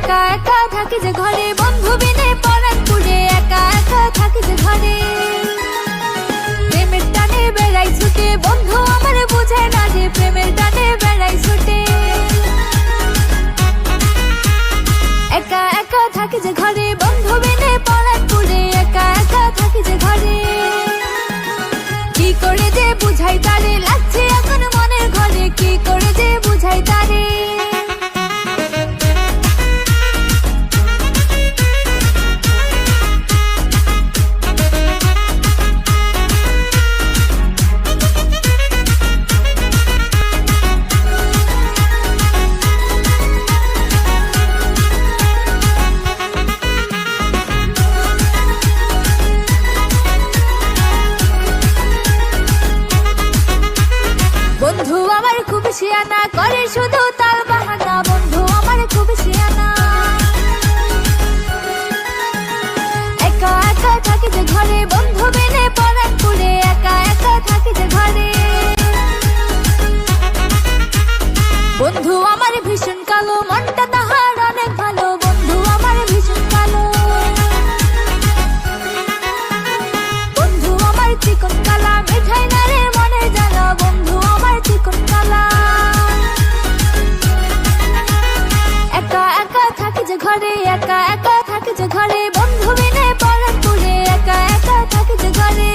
একা একা থাকি যে ঘরে, বন্ধু বিনে পরাণ পুড়ে, একা একা থাকি যে ঘরে। প্রেমের টানে বেড়াই ছুটে, বন্ধু আমার বুঝে না যে প্রেমের টানে বেড়াই ছুটে। একা একা থাকি যে ঘরে, বন্ধু বিনে পরাণ পুড়ে, একা একা থাকি যে ঘরে। কি করে যে বুঝাই তারে, লাগছে এখন মনের ঘরে, কি করে যে বুঝাই তারে। বন্ধু আমার খুব শিয়ানা, করে শুধু তার বাহানা, বন্ধু আমার খুব শিয়ানা। একা একা থাকি যে ঘরে, বন্ধু বিনে পরাণ পুড়ে, একা একা থাকি যে ঘরে। বন্ধু আমার ভীষণ কালো, মনটা তাহার অনেক ভালো, বন্ধু আমার ভীষণ কালো। বন্ধু আমার চিকন কালা, মিঠাই নারে মনের জ্বালা, বন্ধু আমার চিকন কালা। একা একা থাকি যে ঘরে, একা একা থাকি যে ঘরে, বন্ধু বিনে পরাণ পুড়ে, একা একা থাকি যে ঘরে।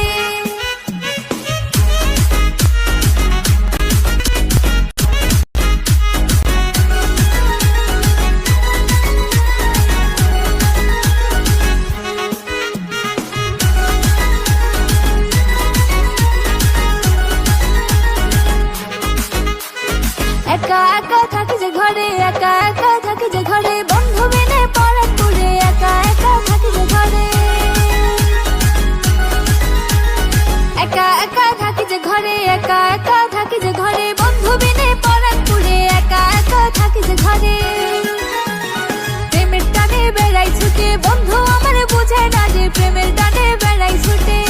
একা একা থাকি যে ঘরে, একা একা থাকি যে ঘরে, বন্ধু বিনে পরাণ পুড়ে, একা একা থাকি যে ঘরে। একা একা থাকি যে ঘরে, একা একা থাকি যে ঘরে, বন্ধু বিনে পরাণ পুড়ে, একা একা থাকি যে ঘরে। প্রেমের টানে বেড়াই ছুটে, বন্ধু আমার বুঝে না যে প্রেমের টানে বেড়াই ছুটে।